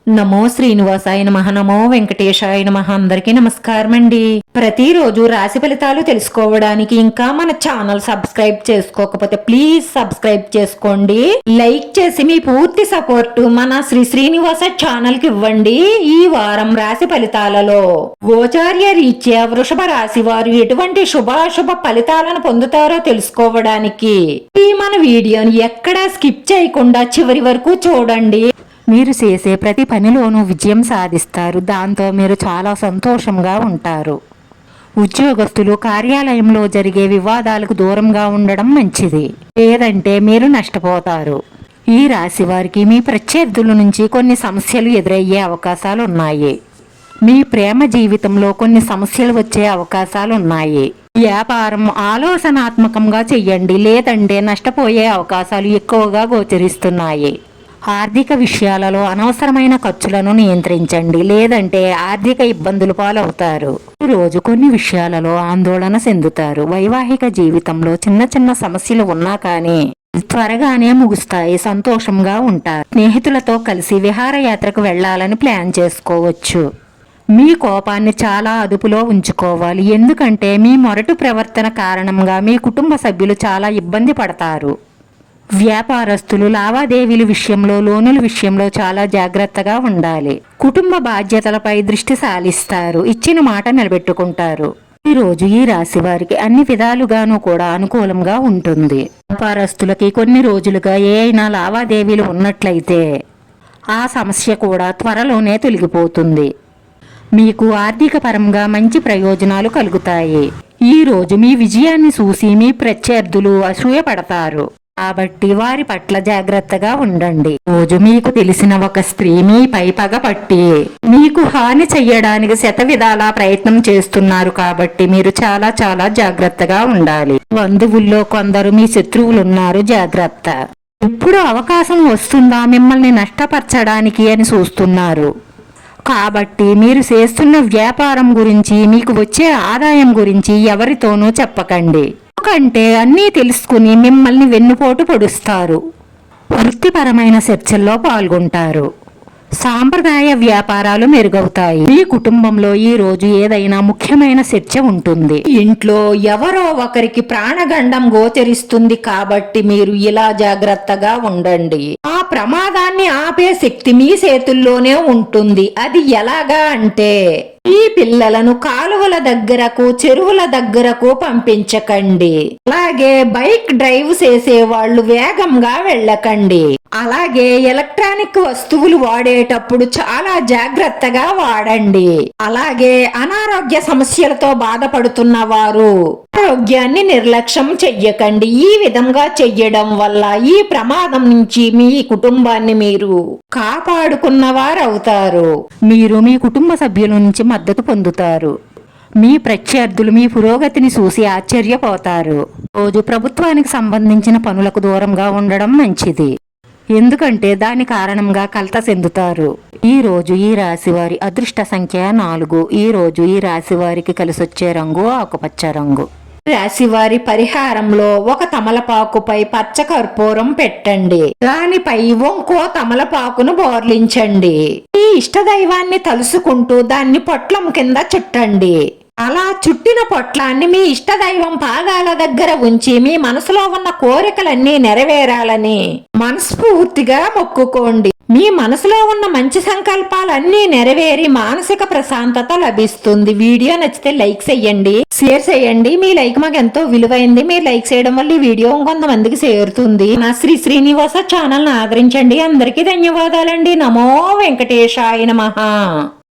నమో శ్రీనివాసాయ నమః. నమో వెంకటేశాయ నమః. అందరికీ నమస్కారం అండి. ప్రతిరోజు రాశి ఫలితాలు తెలుసుకోవడానికి ఇంకా మన ఛానల్ సబ్స్క్రైబ్ చేసుకోకపోతే ప్లీజ్ సబ్స్క్రైబ్ చేసుకోండి. లైక్ చేసి మీ పూర్తి సపోర్ట్ మన శ్రీనివాస ఛానల్ కి ఇవ్వండి. ఈ వారం రాశి ఫలితాలలో గోచార్య రీత్యా వృషభ రాశి వారు ఎటువంటి శుభాశుభ ఫలితాలను పొందుతారో తెలుసుకోవడానికి ఈ మన వీడియోని ఎక్కడా స్కిప్ చేయకుండా చివరి వరకు చూడండి. మీరు చేసే ప్రతి పనిలోనూ విజయం సాధిస్తారు. దాంతో మీరు చాలా సంతోషంగా ఉంటారు. ఉద్యోగస్తులు కార్యాలయంలో జరిగే వివాదాలకు దూరంగా ఉండడం మంచిది, లేదంటే మీరు నష్టపోతారు. ఈ రాశి వారికి మీ ప్రత్యర్థుల నుంచి కొన్ని సమస్యలు ఎదురయ్యే అవకాశాలు ఉన్నాయి. మీ ప్రేమ జీవితంలో కొన్ని సమస్యలు వచ్చే అవకాశాలు ఉన్నాయి. వ్యాపారం ఆలోచనాత్మకంగా చెయ్యండి, లేదంటే నష్టపోయే అవకాశాలు ఎక్కువగా గోచరిస్తున్నాయి. ఆర్థిక విషయాలలో అనవసరమైన ఖర్చులను నియంత్రించండి, లేదంటే ఆర్థిక ఇబ్బందులు పాలవుతారు. రోజు కొన్ని విషయాలలో ఆందోళన చెందుతారు. వైవాహిక జీవితంలో చిన్న చిన్న సమస్యలు ఉన్నా కానీ త్వరగానే ముగుస్తాయి. సంతోషంగా ఉంటారు. స్నేహితులతో కలిసి విహారయాత్రకు వెళ్లాలని ప్లాన్ చేసుకోవచ్చు. మీ కోపాన్ని చాలా అదుపులో ఉంచుకోవాలి, ఎందుకంటే మీ మొరటు ప్రవర్తన కారణంగా మీ కుటుంబ సభ్యులు చాలా ఇబ్బంది పడతారు. వ్యాపారస్తులు లావాదేవీల విషయంలో, లోనుల విషయంలో చాలా జాగ్రత్తగా ఉండాలి. కుటుంబ బాధ్యతలపై దృష్టి సాలిస్తారు. ఇచ్చిన మాట నిలబెట్టుకుంటారు. ఈరోజు ఈ రాశి వారికి అన్ని విధాలుగానూ కూడా అనుకూలంగా ఉంటుంది. వ్యాపారస్తులకి కొన్ని రోజులుగా ఏ అయినా లావాదేవీలు ఉన్నట్లయితే ఆ సమస్య కూడా త్వరలోనే తొలగిపోతుంది. మీకు ఆర్థిక పరంగా మంచి ప్రయోజనాలు కలుగుతాయి. ఈ రోజు మీ విజయాన్ని చూసి మీ ప్రత్యర్థులు అసూయపడతారు, కాబట్టి వారి పట్ల జాగ్రత్తగా ఉండండి. రోజు మీకు తెలిసిన ఒక స్త్రీ మీపై పగపట్టి మీకు హాని చెయ్యడానికి శతవిధాలా ప్రయత్నం చేస్తున్నారు, కాబట్టి మీరు చాలా చాలా జాగ్రత్తగా ఉండాలి. బంధువుల్లో కొందరు మీ శత్రువులున్నారు, జాగ్రత్త. ఎప్పుడు అవకాశం వస్తుందా మిమ్మల్ని నష్టపరచడానికి అని చూస్తున్నారు, కాబట్టి మీరు చేస్తున్న వ్యాపారం గురించి, మీకు వచ్చే ఆదాయం గురించి ఎవరితోనూ చెప్పకండి, ఎందుకంటే అన్నీ తెలుసుకుని మిమ్మల్ని వెన్నుపోటు పొడుస్తారు. వృత్తిపరమైన చర్చల్లో పాల్గొంటారు. సాంప్రదాయ వ్యాపారాలు మెరుగవుతాయి. మీ కుటుంబంలో ఈ రోజు ఏదైనా ముఖ్యమైన చర్చ ఉంటుంది. ఇంట్లో ఎవరో ఒకరికి ప్రాణగండం గోచరిస్తుంది, కాబట్టి మీరు ఇలా జాగ్రత్తగా ఉండండి. ఆ ప్రమాదాన్ని ఆపే శక్తి మీ చేతుల్లోనే ఉంటుంది. అది ఎలాగా అంటే ఈ పిల్లలను కాలువల దగ్గరకు, చెరువుల దగ్గరకు పంపించకండి. అలాగే బైక్ డ్రైవ్ చేసే వాళ్ళు వేగంగా వెళ్ళకండి. అలాగే ఎలక్ట్రానిక్ వస్తువులు వాడేటప్పుడు చాలా జాగ్రత్తగా వాడండి. అలాగే అనారోగ్య సమస్యలతో బాధపడుతున్న వారు ఆరోగ్యాన్ని నిర్లక్ష్యం చెయ్యకండి. ఈ విధంగా చెయ్యడం వల్ల ఈ ప్రమాదం నుంచి మీ కుటుంబాన్ని మీరు కాపాడుకున్నవారవుతారు. మీరు మీ కుటుంబ సభ్యుల నుంచి మద్దతు పొందుతారు. మీ ప్రత్యర్థులు మీ పురోగతిని చూసి ఆశ్చర్యపోతారు. రోజు ప్రభుత్వానికి సంబంధించిన పనులకు దూరంగా ఉండడం మంచిది, ఎందుకంటే దాని కారణంగా కలత చెందుతారు. ఈ రోజు ఈ రాశి వారి అదృష్ట సంఖ్య 4. ఈ రోజు ఈ రాశి వారికి కలిసొచ్చే రంగు ఆకుపచ్చ రంగు. రాశివారి పరిహారంలో ఒక తమలపాకుపై పచ్చ కర్పూరం పెట్టండి. దానిపై ఇంకో తమలపాకును బోర్లించండి. ఈ ఇష్టదైవాన్ని తలుసుకుంటూ దాన్ని పొట్లం కింద చుట్టండి. అలా చుట్టిన పొట్లాన్ని మీ ఇష్టదైవం పాదాల దగ్గర ఉంచి మీ మనసులో ఉన్న కోరికలన్నీ నెరవేరాలని మనస్ఫూర్తిగా మొక్కుకోండి. మీ మనసులో ఉన్న మంచి సంకల్పాలన్నీ నెరవేరి మానసిక ప్రశాంతత లభిస్తుంది. వీడియో నచ్చితే లైక్ చేయండి, షేర్ చేయండి. మీ లైక్ మాకు ఎంతో విలువైంది. మీరు లైక్ చేయడం వల్ల ఈ వీడియో కొంతమందికి చేరుతుంది. నా శ్రీనివాస ఛానల్ ని ఆదరించండి. అందరికీ ధన్యవాదాలండి. నమో వెంకటేశాయ నమః.